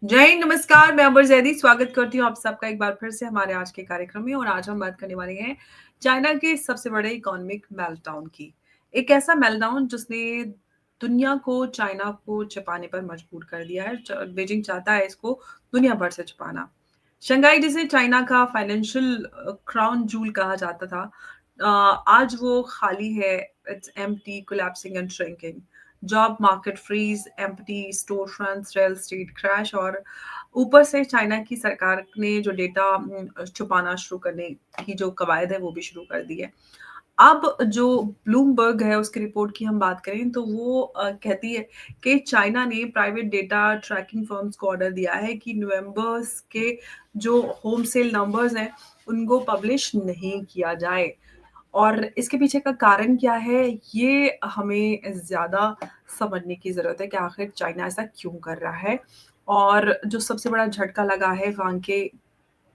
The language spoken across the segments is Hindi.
जय हिंद, नमस्कार। मैं अमर जैदी स्वागत करती हूँ आप सबका एक बार फिर से हमारे आज के कार्यक्रम में। और आज हम बात करने वाले हैं चाइना के सबसे बड़े इकोनॉमिक मेल्टडाउन की। एक ऐसा मेल्टडाउन जिसने दुनिया को चाइना को छिपाने पर मजबूर कर दिया है। बीजिंग चाहता है इसको दुनिया भर से छिपाना। शंघाई जिसे चाइना का फाइनेंशियल क्राउन जूल कहा जाता था, आज वो खाली है। It's empty, collapsing and shrinking. Job market freeze, empty store fronts, real estate crash, और ऊपर से चाइना की सरकार ने जो डेटा छुपाना शुरू करने की जो कवायद है वो भी शुरू कर दी है। अब जो ब्लूमबर्ग है उसकी रिपोर्ट की हम बात करें तो वो कहती है कि चाइना ने प्राइवेट डेटा ट्रैकिंग फर्म्स को ऑर्डर दिया है कि नवंबर्स के जो होम सेल नंबर्स हैं उनको पब्लिश नहीं किया जाए। और इसके पीछे का कारण क्या है, ये हमें ज़्यादा समझने की ज़रूरत है कि आखिर चाइना ऐसा क्यों कर रहा है। और जो सबसे बड़ा झटका लगा है वहाँ के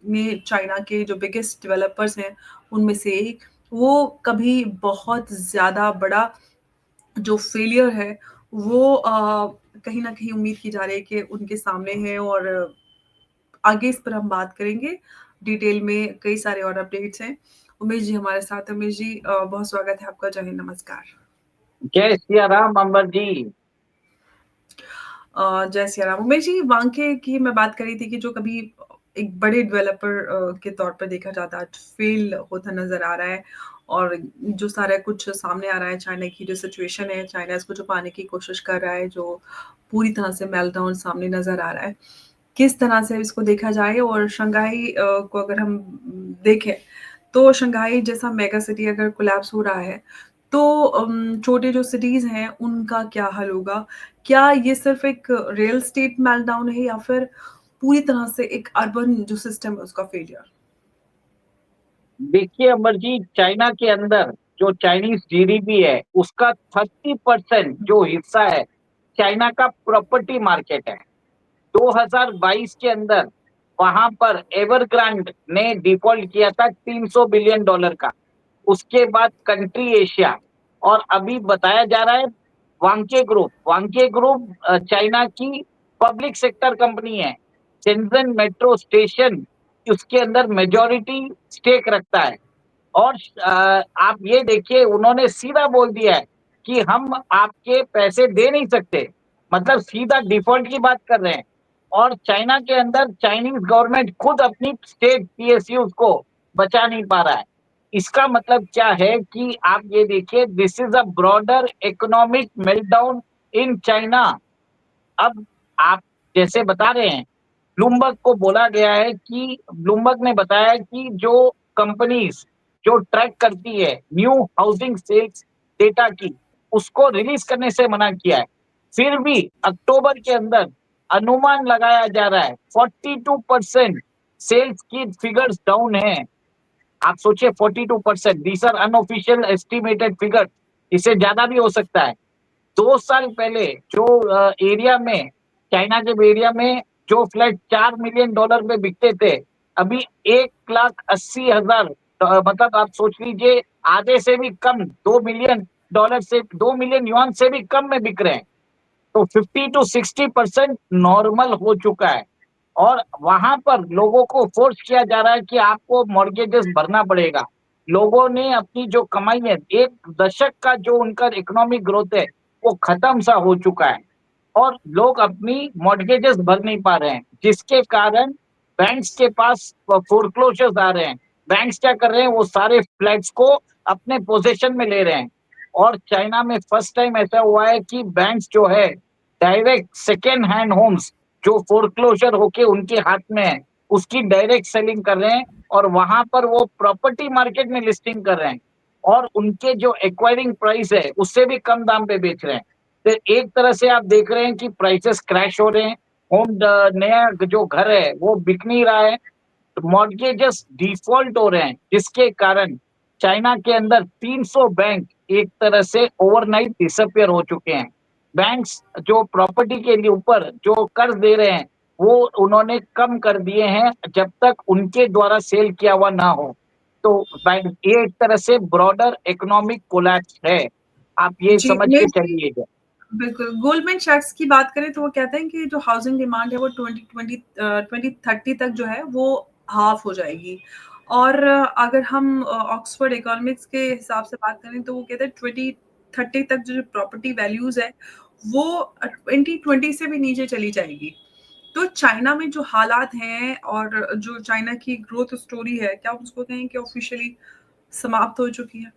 में चाइना के जो बिगेस्ट डेवलपर्स हैं, उनमें से एक, वो कभी बहुत ज़्यादा बड़ा जो फेलियर है, वो कहीं न कहीं उम्मीद की जा रही है कि उनके सामने है। और आगे इस पर हम बात करेंगे डिटेल में, कई सारे और अपडेट्स हैं। उमेश जी हमारे साथ हैं। उमेश जी, बहुत स्वागत है आपका। जय हिंद, नमस्कार। जय सिया राम अंबर जी। जय सिया राम। उमेश जी, वांके की मैं बात कर रही थी कि जो कभी एक बड़े डेवलपर के तौर पर देखा जाता है, फेल होता नज़र आ रहा है। और जो सारा कुछ सामने आ रहा है, चाइना की जो सिचुएशन है, चाइना इसको छुपाने की कोशिश कर रहा है, जो पूरी तरह से मेल्टडाउन सामने नज़र आ रहा है। किस तरह से इसको देखा जाए, और शंघाई को अगर हम देखें, तो शंघाई जैसा मेगा सिटी अगर कोलैप्स हो रहा है, तो छोटे जो सिटीज़ हैं, उनका क्या हल होगा? क्या ये सिर्फ़ एक रियल एस्टेट मेल्टडाउन है, या फिर पूरी तरह से एक अर्बन जो सिस्टम है, उसका फेलियर? देखिए अंबर जी, चाइना के अंदर जो चाइनीज जीडीपी है उसका 30% जो हिस्सा है चाइना का प्रॉपर्टी मार्केट है। 2022 के अंदर वहां पर एवरग्रांड ने डिफॉल्ट किया था $300 बिलियन का। उसके बाद कंट्री एशिया, और अभी बताया जा रहा है वांके ग्रुप चाइना की पब्लिक सेक्टर कंपनी है। शेंजन मेट्रो स्टेशन उसके अंदर मेजॉरिटी स्टेक रखता है। और आप ये देखिए, उन्होंने सीधा बोल दिया है कि हम आपके पैसे दे नहीं सकते, मतलब सीधा डिफॉल्ट की बात कर रहे हैं। और चाइना के अंदर चाइनीज गवर्नमेंट खुद अपनी स्टेट पीएसयू को बचा नहीं पा रहा है। इसका मतलब क्या है कि आप ये देखिए, this is a broader economic meltdown in China. अब आप जैसे बता रहे हैं, ब्लूमबर्ग को बोला गया है कि ब्लूमबर्ग ने बताया कि जो कंपनीज जो ट्रैक करती है न्यू हाउसिंग सेल्स डेटा की, उसको रिलीज करने से मना किया है। फिर भी अक्टूबर के अंदर अनुमान लगाया जा रहा है 42% सेल्स की फिगर्स डाउन है। आप सोचिए, 42%, these are unofficial estimated figure, इससे ज्यादा भी हो सकता है। 2 साल पहले जो एरिया में, चाइना के एरिया में जो फ्लैट $4 मिलियन में बिकते थे, अभी 1,80,000, मतलब आप सोच लीजिए आधे से भी कम, $2 मिलियन से भी कम में बिक रहे हैं। तो 50 to 60% नॉर्मल हो चुका है। और वहां पर लोगों को फोर्स किया जा रहा है कि आपको मॉर्गेजेस भरना पड़ेगा। लोगों ने अपनी जो कमाई है, 1 दशक का जो उनका इकोनॉमिक ग्रोथ है, वो खत्म सा हो चुका है। और लोग अपनी मॉर्गेजेस भर नहीं पा रहे हैं, जिसके कारण बैंक्स के पास फोरक्लोजर्स आ रहे हैं। बैंक्स क्या कर रहे हैं, वो सारे फ्लैट्स को अपने पोजेशन में ले रहे हैं। और चाइना में फर्स्ट टाइम ऐसा हुआ है कि बैंक्स जो है डायरेक्ट सेकेंड हैंड होम्स जो फोरक्लोजर होके उनके हाथ में है, उसकी डायरेक्ट सेलिंग कर रहे हैं। और वहां पर वो प्रॉपर्टी मार्केट में लिस्टिंग कर रहे हैं, और उनके जो एक्वायरिंग प्राइस है उससे भी कम दाम पे बेच रहे हैं। तो एक तरह से आप देख रहे हैं कि प्राइसेस क्रैश हो रहे हैं। होम नया जो घर है वो बिक नहीं रहा है, मॉर्गेजेस डिफॉल्ट हो रहे हैं, जिसके कारण चाइना के अंदर 300 बैंक एक तरह से ओवरनाइट डिसअपियर हो चुके हैं। बैंक्स जो प्रॉपर्टी के लिए ऊपर जो कर्ज दे रहे हैं, वो उन्होंने कम कर दिए हैं जब तक उनके द्वारा सेल किया हुआ ना हो। तो ये एक तरह से ब्रॉडर इकोनॉमिक कोलैप्स है, आप ये जी, समझ के उमेश जी, चलिएगा। बिल्कुल, गोल्डमैन सैक्स की बात करें तो वो कहते हैं कि जो हाउसिंग डिमांड है वो 2030 तक जो है वो हाफ हो जाएगी। और अगर हम ऑक्सफोर्ड इकोनॉमिक्स के हिसाब से बात करें तो वो कहते हैं 2030 तक जो प्रॉपर्टी वैल्यूज़ है वो 2020 से भी नीचे चली जाएगी। तो चाइना में जो हालात हैं और जो चाइना की ग्रोथ स्टोरी है, क्या आप उसको कहें कि ऑफ़िशियली समाप्त हो चुकी है?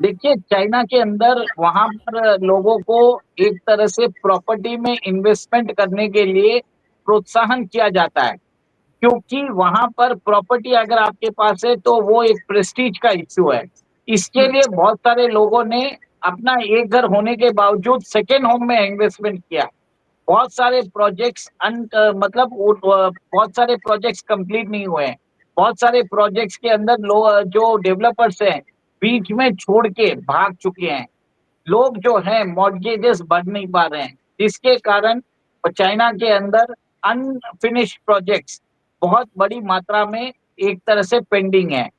देखिए, चाइना के अंदर वहाँ पर लोगों को एक तरह से प्रॉपर्टी में इन्वेस्टमेंट करने के लिए प्रोत्साहन किया जाता है, क्योंकि वहाँ पर प्रॉपर्टी अगर आपके पास है तो वो एक प्रेस्टीज का इश्यू है। इसके हुँ, लिए बहुत सारे लोगों ने अपना एक घर होने के बावजूद सेकंड होम में इन्वेस्टमेंट किया। बहुत सारे प्रोजेक्ट्स मतलब बहुत सारे प्रोजेक्ट्स कंप्लीट नहीं हुए हैं। बहुत सारे प्रोजेक्ट्स के अंदर जो डेवलपर्स हैं, बीच में छोड़ के भाग चुके हैं। लोग जो हैं मॉर्गेजेस भर नहीं पा रहे हैं, जिसके कारण चाइना के अंदर अनफिनिश्ड प्रोजेक्ट्स बहुत बड़ी मात्रा में एक तरह से पेंडिंग है।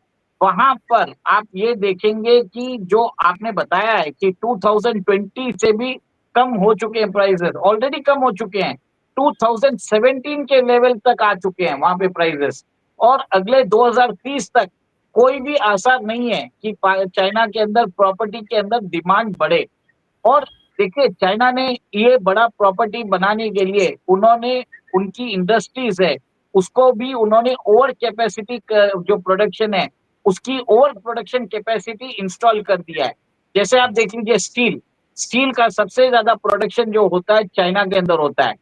वहाँ पर आप ये देखेंगे कि जो आपने बताया है कि 2020 से भी कम हो चुके हैं प्राइसेस, ऑलरेडी कम हो चुके हैं। 2017 के लेवल तक आ चुके हैं वहाँ पे प्राइसेस, और अगले 2030 तक कोई भी आसार नहीं है कि चाइना के अंदर प्रॉपर्टी के अंदर डिमांड बढ़े। और देखिए, चाइना ने ये बड़ा प्रॉपर्टी बनाने के लिए उन्होंने उनकी इंडस्ट्रीज है, उसको भी उन्होंने ओवर कैपेसिटी जो प्रोडक्शन है, उसकी ओवर प्रोडक्शन कैपेसिटी इंस्टॉल कर दिया है। जैसे आप देख लीजिए, स्टील स्टील का सबसे ज्यादा प्रोडक्शन जो होता है चाइना के अंदर होता है।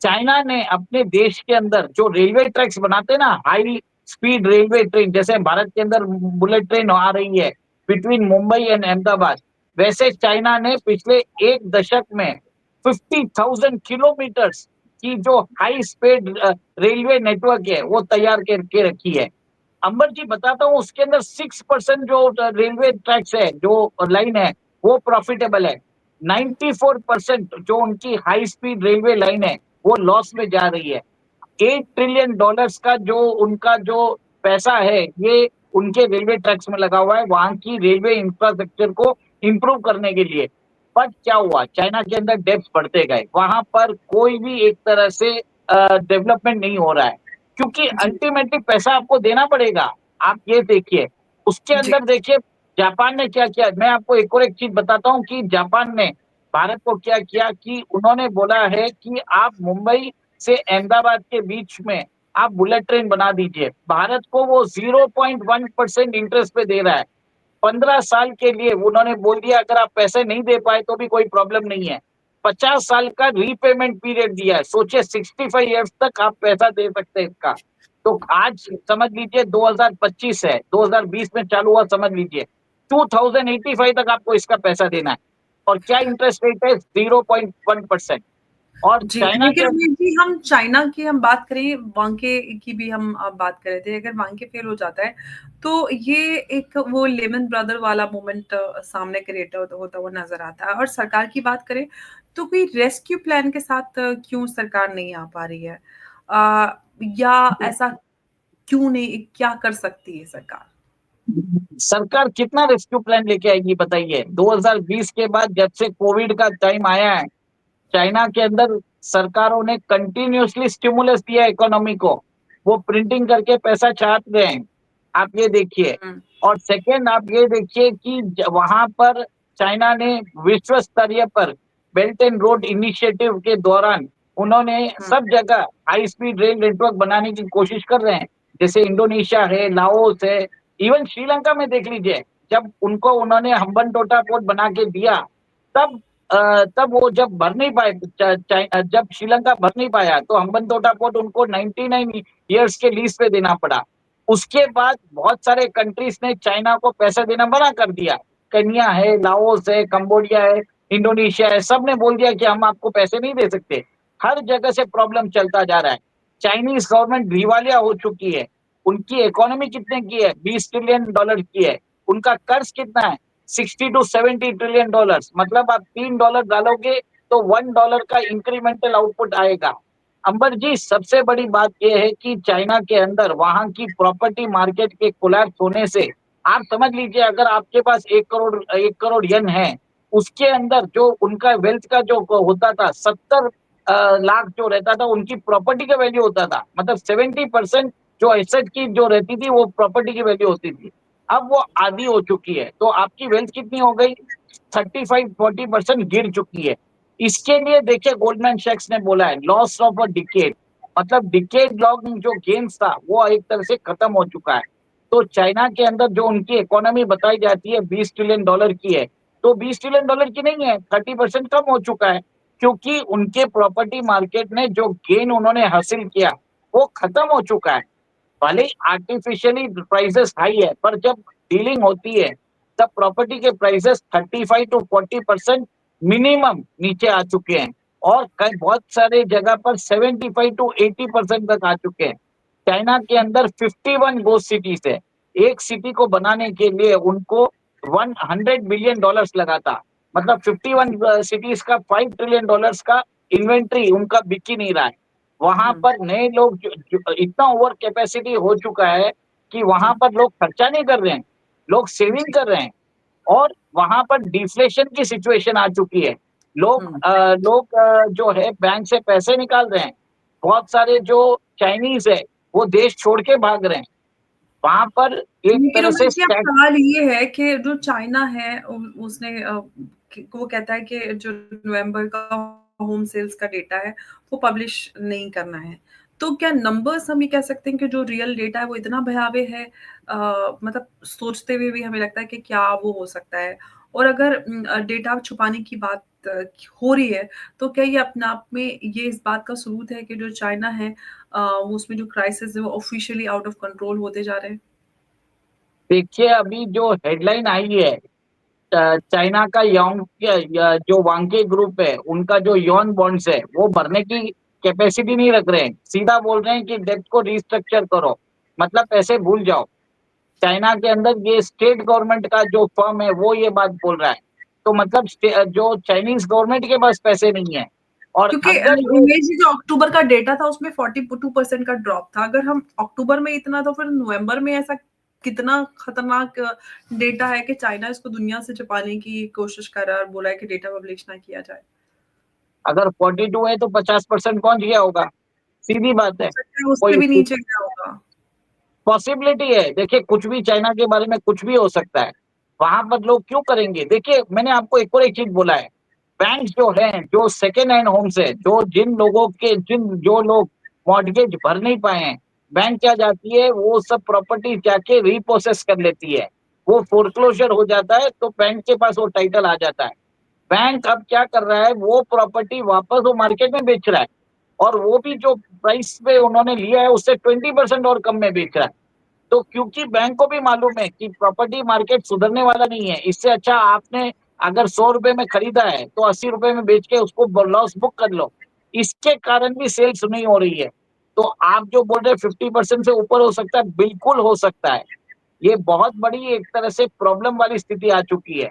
चाइना ने अपने देश के अंदर जो रेलवे ट्रैक्स बनाते हैं ना, हाई स्पीड रेलवे ट्रेन, जैसे भारत के अंदर बुलेट ट्रेन आ रही है बिटवीन मुंबई एंड अहमदाबाद, वैसे चाइना ने पिछले एक दशक में 50,000 किलोमीटर्स की जो हाई स्पीड रेलवे नेटवर्क है वो तैयार करके रखी है। अंबर जी बताता हूँ, उसके अंदर 6% जो रेलवे ट्रैक्स है, जो लाइन है, वो प्रॉफिटेबल है। 94% जो उनकी हाई स्पीड रेलवे लाइन है वो लॉस में जा रही है। $8 ट्रिलियन का जो उनका जो पैसा है, ये उनके रेलवे ट्रैक्स में लगा हुआ है, वहां की रेलवे इंफ्रास्ट्रक्चर को इंप्रूव करने के लिए। बट क्या हुआ, चाइना के अंदर डेप्थ बढ़ते गए, वहां पर कोई भी एक तरह से डेवलपमेंट नहीं हो रहा है, क्योंकि जी, अल्टीमेटली पैसा आपको देना पड़ेगा। आप ये देखिए, उसके जी। अंदर देखिए जापान ने क्या किया। मैं आपको एक और एक चीज बताता हूँ कि जापान ने भारत को क्या किया कि उन्होंने बोला है कि आप मुंबई से अहमदाबाद के बीच में आप बुलेट ट्रेन बना दीजिए। भारत को वो 0.1% इंटरेस्ट पे दे रहा है। 15 साल के लिए उन्होंने बोल दिया, अगर आप पैसे नहीं दे पाए तो भी कोई प्रॉब्लम नहीं है। 50 साल का रीपेमेंट पीरियड दिया है। सोचिए, 65 ईयर्स तक आप पैसा दे सकते हैं इसका। तो आज समझ लीजिए 2025 है, 2020 में चालू हुआ, समझ लीजिए 2085 तक आपको इसका पैसा देना है। और क्या इंटरेस्ट रेट है? 0.1%। और जी, चाइना लेकिन के अभी भी हम चाइना की हम बात करें, वांके की भी हम बात कर रहे थे, अगर वांके फेल हो जाता है, तो ये एक वो लेमन ब्रदर वाला मोमेंट सामने क्रिएट होता हुआ नज़र आता है। और सरकार की बात करें, तो कोई रेस्क्यू प्लान के साथ क्यों सरकार नहीं आ पा रही है? या ऐसा क्यों नहीं, क्या कर सकती है सरकार? सरकार कितना रेस्क्यू प्लान लेके आएगी बताइए? 2020 के बाद जब से कोविड का टाइम आया है, चाइना के अंदर सरकारों ने कंटिन्यूअसली स्टिमुलस दिया इकोनॉमी को। वो प्रिंटिंग करके पैसा छाप रहे हैं, आप ये देखिए। हुँ, और सेकेंड, आप ये देखिए कि वहां पर चाइना ने विश्व स्तरीय पर बेल्ट एंड रोड इनिशिएटिव के दौरान उन्होंने हुँ, सब जगह हाई स्पीड रेल नेटवर्क बनाने की कोशिश कर रहे हैं। जैसे इंडोनेशिया है, लाओस है, इवन श्रीलंका में देख लीजिए। जब उनको उन्होंने हम्बनटोटा पोर्ट बना के दिया, तब तब वो जब भर नहीं पाए, जब श्रीलंका भर नहीं पाया, तो हम्बनटोटा पोर्ट उनको 99 ईयर्स के लीज पे देना पड़ा। उसके बाद बहुत सारे कंट्रीज ने चाइना को पैसा देना मना कर दिया। केन्या है, लाओस है, कंबोडिया है, इंडोनेशिया है, सब ने बोल दिया कि हम आपको पैसे नहीं दे सकते। हर जगह से प्रॉब्लम चलता जा रहा है। चाइनीज गवर्नमेंट दिवालिया हो चुकी है। उनकी इकोनॉमी कितने की है? $20 ट्रिलियन की है। उनका कर्ज कितना है? $60 to 70 ट्रिलियन। मतलब आप $3 डालोगे तो $1 का इंक्रीमेंटल आउटपुट आएगा। अंबर जी, सबसे बड़ी बात यह है कि चाइना के अंदर वहां की प्रॉपर्टी मार्केट के कोलैप्स होने से, आप समझ लीजिए, अगर आपके पास 1 करोड़ 1 करोड़ येन है, उसके अंदर जो उनका वेल्थ का जो होता था 70 लाख जो रहता था उनकी प्रॉपर्टी का वैल्यू होता था, मतलब 70% जो एसेट की जो रहती थी वो प्रॉपर्टी की वैल्यू होती थी। अब वो आधी हो चुकी है, तो आपकी वेल्थ कितनी हो गई? 35-40% गिर चुकी है। इसके लिए देखिए गोल्डमैन सैक्स ने बोला है लॉस ऑफ अ डिकेड, मतलब डिकेड लॉन्ग जो गेम्स था वो एक तरह से खत्म हो चुका है। तो चाइना के अंदर जो उनकी इकोनॉमी बताई जाती है $20 ट्रिलियन की है, तो $20 ट्रिलियन की नहीं है, 30% कम हो चुका है, क्योंकि उनके प्रॉपर्टी मार्केट ने जो गेन उन्होंने हासिल किया वो खत्म हो चुका है। भले ही आर्टिफिशियली प्राइसेस हाई है, पर जब डीलिंग होती है तब प्रॉपर्टी के प्राइसेस 35-40% मिनिमम नीचे आ चुके हैं, और कई बहुत सारे जगह पर 75-80% तक आ चुके हैं। चाइना के अंदर 51 गोस्ट सिटीज है। एक सिटी को बनाने के लिए उनको $100 बिलियन लगा था, मतलब 51 सिटीज का $5 ट्रिलियन का इन्वेंट्री उनका बिक ही नहीं रहा है। वहां हुँ, पर नए लोग इतना ओवर कैपेसिटी हो चुका है कि वहां जी। पर लोग खर्चा नहीं कर रहे हैं, लोग सेविंग जी। कर रहे हैं, और वहां पर डिफ्लेशन की सिचुएशन आ चुकी है। लोग हुँ। जो है बैंक से पैसे निकाल रहे हैं। बहुत सारे जो चाइनीज है वो देश छोड़ के भाग रहे हैं। वहां पर एक लेकिन तरह से उमेश जी अब स्टैट सवाल ये है कि जो चाइना है उसने वो कहता है कि जो नवंबर का होम सेल्स का डेटा है वो पब्लिश नहीं करना है। तो क्या नंबर्स हम ये कह सकते हैं कि जो रियल डेटा है वो इतना भयावह है, मतलब सोचते हुए भी हमें लगता है कि क्या वो हो सकता है? और अगर डेटा छुपाने की बात हो रही है, तो क्या ये अपने आप में ये इस बात का सबूत है कि जो चाइना है वो उसमें जो क्राइसिस है वो ऑफिशियली आउट ऑफ कंट्रोल होते जा रहे हैं? देखिए अभी जो हेडलाइन आई है, चाइना का योंग जो वांके ग्रुप है उनका जो यॉन बॉन्ड्स है वो भरने की कैपेसिटी नहीं रख रहे हैं, सीधा बोल रहे हैं कि डेब्ट को रिस्ट्रक्चर करो, मतलब पैसे भूल जाओ। चाइना के अंदर ये स्टेट गवर्नमेंट का जो फर्म है वो ये बात बोल रहा है, तो मतलब जो चाइनीज गवर्नमेंट के पास पैसे नहीं है। और क्योंकि अगर ये उमेश जी जो अक्टूबर का डेटा था उसमें 42% का ड्रॉप था। अगर हम अक्टूबर में इतना तो फिर नवंबर में ऐसा कितना खतरनाक डेटा है कि चाइना इसको दुनिया से छुपाने की कोशिश कर रहा है और बोला है कि डेटा पब्लिश ना किया जाए। अगर 42 है तो 50% पहुंच गया होगा, सीधी बात हो है। सकता है उससे कोई भी नीचे गया होगा। पॉसिबिलिटी है, देखिए कुछ भी चाइना के बारे में कुछ भी हो सकता है। वहां पर लोग क्यों करेंगे? देखिए मैंने आपको एक और एक चीज बोला है, बैंक जो है जो सेकेंड हैंड होम्स है, जो लोग मॉर्गेज भर नहीं पाए हैं, बैंक क्या जाती है वो सब प्रॉपर्टी जाके रीप्रोसेस कर लेती है। वो फोरक्लोजर हो जाता है तो बैंक के पास वो टाइटल आ जाता है। बैंक अब क्या कर रहा है, वो प्रॉपर्टी वापस वो मार्केट में बेच रहा है, और वो भी जो प्राइस पे उन्होंने लिया है उससे 20% और कम में बेच रहा है। तो क्योंकि बैंक को भी मालूम है कि प्रॉपर्टी मार्केट सुधरने वाला नहीं है, इससे अच्छा आपने अगर 100 रुपए में खरीदा है तो 80 रुपए में बेच के उसको लॉस बुक कर लो। इसके कारण भी सेल्स नहीं हो रही है। तो आप जो बोल रहे हैं 50% से ऊपर हो सकता है, बिल्कुल हो सकता है। ये बहुत बड़ी एक तरह से प्रॉब्लम वाली स्थिति आ चुकी है।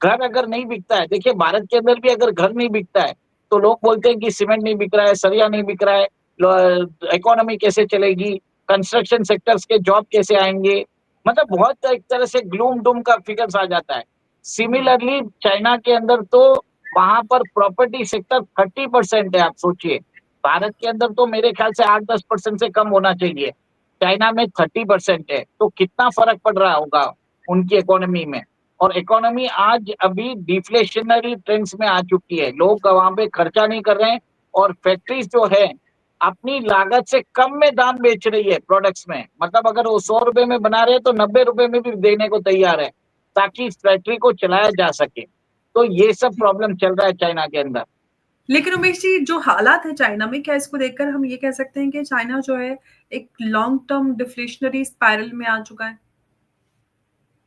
घर अगर नहीं बिकता है, देखिए भारत के अंदर भी अगर घर नहीं बिकता है तो लोग बोलते हैं कि सीमेंट नहीं बिक रहा है, सरिया नहीं बिक रहा है, इकोनॉमी कैसे चलेगी, कंस्ट्रक्शन सेक्टर्स के जॉब कैसे आएंगे, मतलब बहुत एक तरह से ग्लूम डूम का फिगर्स आ जाता है। हुँ। सिमिलरली चाइना के अंदर तो वहां पर प्रॉपर्टी सेक्टर 30% है, आप सोचिए। भारत के अंदर तो मेरे ख्याल से 8-10% से कम होना चाहिए, चाइना में 30% है, तो कितना फर्क पड़ रहा होगा उनकी इकोनॉमी में। और इकोनॉमी आज अभी डिफ्लेशनरी ट्रेंड्स में आ चुकी है, लोग वहां पे खर्चा नहीं कर रहे हैं, और फैक्ट्रीज जो है अपनी लागत से कम में दाम बेच रही है प्रोडक्ट्स में, मतलब अगर वो 100 रुपए में बना रहे हैं तो 90 रुपए में भी देने को तैयार है, ताकि इस फैक्ट्री को चलाया जा सके। तो ये सब प्रॉब्लम चल रहा है चाइना के अंदर। लेकिन उमेश जी जो हालात है चाइना में, क्या इसको देखकर हम ये कह सकते हैं कि चाइना जो है एक लॉन्ग टर्म डिफ्लेशनरी स्पाइरल में आ चुका है?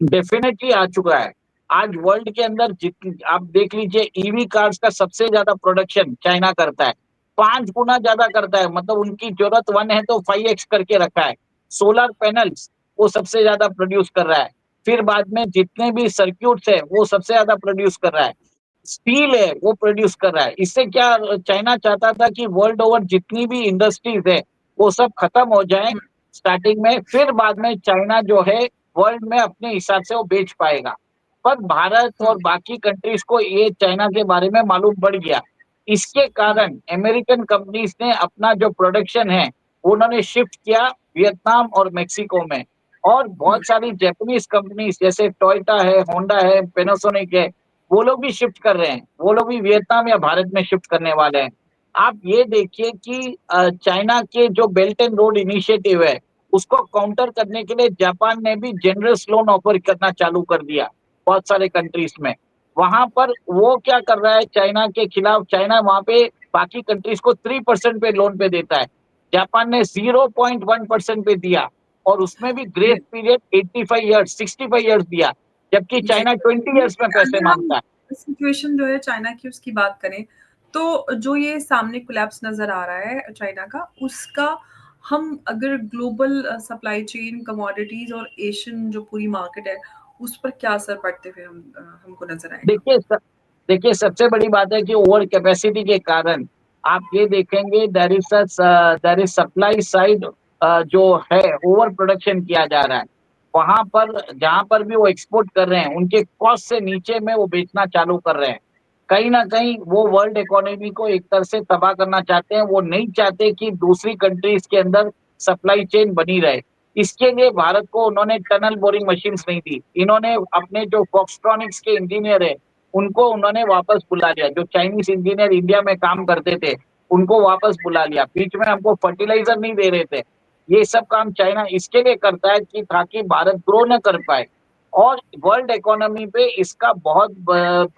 डेफिनेटली आ चुका है। आज वर्ल्ड के अंदर जितनी आप देख लीजिए, ईवी कार्स का सबसे ज्यादा प्रोडक्शन चाइना करता है, 5 गुना ज्यादा करता है, मतलब उनकी जरूरत 1 है तो 5x करके रखा है। सोलर पैनल्स वो सबसे ज्यादा प्रोड्यूस कर रहा है। फिर बाद में जितने भी सर्क्यूट्स है वो सबसे ज्यादा प्रोड्यूस कर रहा है। स्टील है वो प्रोड्यूस कर रहा है। इससे क्या चाइना चाहता था कि वर्ल्ड ओवर जितनी भी इंडस्ट्रीज है वो सब खत्म हो जाए हुँ। स्टार्टिंग में, फिर बाद में चाइना जो है वर्ल्ड में अपने हिसाब से वो बेच पाएगा। पर भारत हुँ, और बाकी कंट्रीज को ये चाइना के बारे में मालूम पड़ गया। इसके हुँ, कारण अमेरिकन कंपनीज ने अपना जो प्रोडक्शन है उन्होंने शिफ्ट किया वियतनाम और मेक्सिको में। और हुँ, बहुत सारी जापानीज कंपनीज जैसे टोयोटा है, होंडा है, पैनासोनिक है, वो लोग भी शिफ्ट कर रहे हैं। वो लोग भी वियतनाम या भारत में शिफ्ट करने वाले हैं। आप ये देखिए कि चाइना के जो बेल्ट एंड रोड इनिशिएटिव है उसको काउंटर करने के लिए जापान ने भी जनरस लोन ऑफर करना चालू कर दिया बहुत सारे कंट्रीज में। वहां पर वो क्या कर रहा है चाइना के खिलाफ, चाइना वहां पे बाकी कंट्रीज को 3% पे लोन पे देता है, जापान ने 0.1% पे दिया। और उसमें भी grace bill period 85 years 65 years दिया, जबकि जी, चाइना 20 ईयर्स में पैसे अगर हम मांगता है। सिचुएशन जो है चाइना की उसकी बात करें, तो जो ये सामने कोलैप्स नज़र आ रहा है चाइना का, उसका हम अगर ग्लोबल सप्लाई चेन, कमोडिटीज़ और एशियन जो पूरी मार्केट है, उस पर क्या असर पड़ते हुए हमको नज़र आएगा? देखिए स देखिए सबसे बड़ी बात है कि ओवर कैपेसिटी के कारण आप ये देखेंगे देयर इज़ सप्लाई साइड जो है ओवर प्रोडक्शन किया जा रहा है। वहाँ पर जहाँ पर भी वो एक्सपोर्ट कर रहे हैं, उनके कॉस्ट से नीचे में वो बेचना चालू कर रहे हैं। कहीं न कहीं वो वर्ल्ड इकोनॉमी को एक तरह से तबाह करना चाहते हैं। वो नहीं चाहते कि दूसरी कंट्रीज़ के अंदर सप्लाई चेन बनी रहे। इसके लिए भारत को उन्होंने टनल बोरिंग मशीन्स नहीं दी। इन्होंने अपने जो फॉक्सट्रॉनिक्स के इंजीनियर है उनको उन्होंने वापस बुला लिया। जो चाइनीज़ इंजीनियर इंडिया में काम करते थे, उनको वापस बुला लिया। बीच में हमको फर्टिलाइज़र नहीं दे रहे थे। ये सब काम चाइना इसके लिए करता है कि ताकि भारत ग्रो ना कर पाए। और वर्ल्ड इकोनॉमी पे इसका बहुत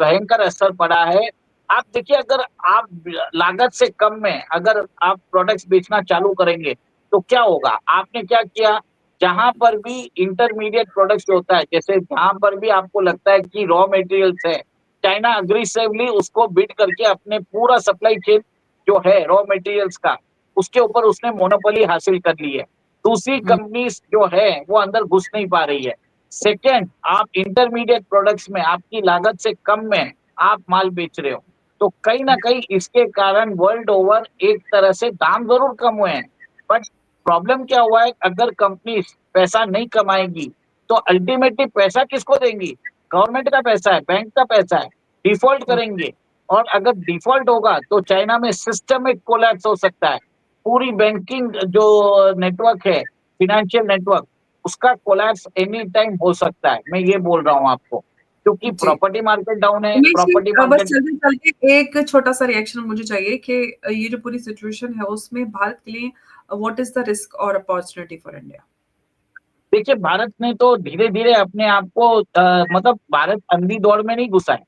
भयंकर असर पड़ा है। आप देखिए अगर आप लागत से कम में अगर आप प्रोडक्ट्स बेचना चालू करेंगे, तो क्या होगा? आपने क्या किया, जहाँ पर भी इंटरमीडिएट प्रोडक्ट्स होता है, जैसे जहाँ पर भी आपको लगता है कि रॉ मटेरियल्स है, चाइना अग्रेसिवली उसको बिड करके अपने पूरा सप्लाई चेन जो है रॉ मटेरियल्स का, उसके ऊपर उसने मोनोपोली हासिल कर ली है। दूसरी हुँ, कंपनीज जो है वो अंदर घुस नहीं पा रही है। सेकंड, आप इंटरमीडिएट प्रोडक्ट्स में आपकी लागत से कम में आप माल बेच रहे हो। तो कहीं न कहीं इसके कारण वर्ल्ड ओवर एक तरह से दाम ज़रूर कम हुए हैं, बट प्रॉब्लम क्या हुआ है, अगर कंपनीज पैसा नहीं कमाएगी तो अल्टीमेटली पैसा किसको देंगी? गवर्नमेंट का पैसा है, बैंक का पैसा है, डिफॉल्ट हुँ, करेंगे। और अगर डिफॉल्ट होगा तो चाइना में सिस्टमिक कोलैप्स हो सकता है। पूरी बैंकिंग जो नेटवर्क है, फाइनेंशियल नेटवर्क, उसका कोलैप्स एनी टाइम हो सकता है। मैं ये बोल रहा हूँ आपको, क्योंकि जी। प्रॉपर्टी मार्केट डाउन है, उमेश जी, प्रॉपर्टी बस मार्केट। चलते-चलते एक छोटा-सा रिएक्शन मुझे चाहिए कि ये जो पूरी सिचुएशन है, उसमें भारत के लिए व्हाट इज़ द रिस्क और अपॉर्च्युनिटी फॉर इंडिया? देखिए भारत ने तो धीरे-धीरे अपने आप को मतलब भारत अंधी दौड़ में नहीं घुसा है।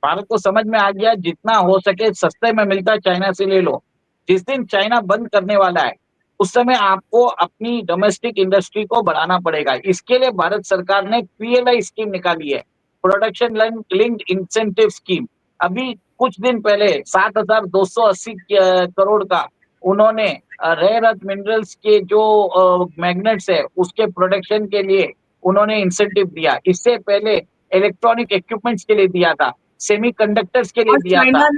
भारत को समझ में आ गया जितना हो सके सस्ते में मिलता है चाइना से ले लो। जिस दिन चाइना बंद करने वाला है, उस समय आपको अपनी डोमेस्टिक इंडस्ट्री को बढ़ाना पड़ेगा। इसके लिए भारत सरकार ने पीएलआई स्कीम निकाली है, प्रोडक्शन लिंक्ड इंसेंटिव स्कीम। अभी कुछ दिन पहले 7,280 करोड़ का उन्होंने रेयर अर्थ मिनरल्स के जो मैग्नेट्स है उसके प्रोडक्शन के लिए उन्होंने इंसेंटिव दिया। इससे पहले इलेक्ट्रॉनिक इक्विपमेंट्स के लिए दिया था, सेमीकंडक्टर्स के लिए और दिया था। चाइना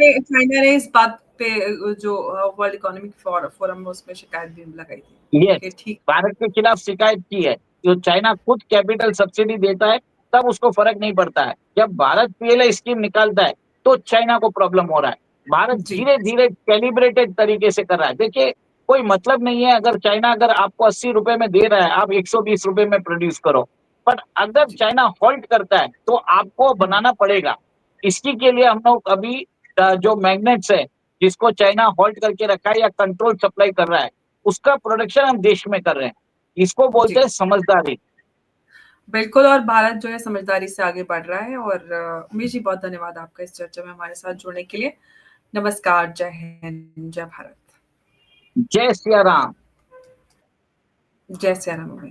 ने इस बात पे जो वर्ल्ड इकोनॉमिक फोरम में उसमें शिकायत भी लगाई थी यस, कि ठीक भारत के खिलाफ शिकायत की है। जो चाइना खुद कैपिटल सब्सिडी देता है, तब उसको फ़र्क नहीं पड़ता है। जब भारत पीएलआई स्कीम निकालता है, तो चाइना को प्रॉब्लम हो रहा है। भारत जी, धीरे-धीरे कैलिब्रेटेड तरीके से कर रहा है। देखिए, कोई मतलब नहीं है अगर चाइना अगर आपको ₹80 में दे रहा है, आप ₹120 में प्रोड्यूस करो। बट अगर जी। चाइना हॉल्ट करता है, तो आपको हुँ, बनाना पड़ेगा। इसी के लिए हम लोग अभी जो मैग्नेट्स है, जिसको चाइना हॉल्ट करके रखा है या कंट्रोल सप्लाई कर रहा है, उसका प्रोडक्शन हम देश में कर रहे हैं। इसको बोलते जी। हैं समझदारी। बिल्कुल और भारत जो है समझदारी से आगे बढ़ रहा है और उमेश जी बहुत धन्यवाद आपका इस चर्चा में हमारे साथ जुड़ने के लिए। नमस्कार, जय हिंद, जय भारत। जय सिया राम। जय सिया राम उमेश।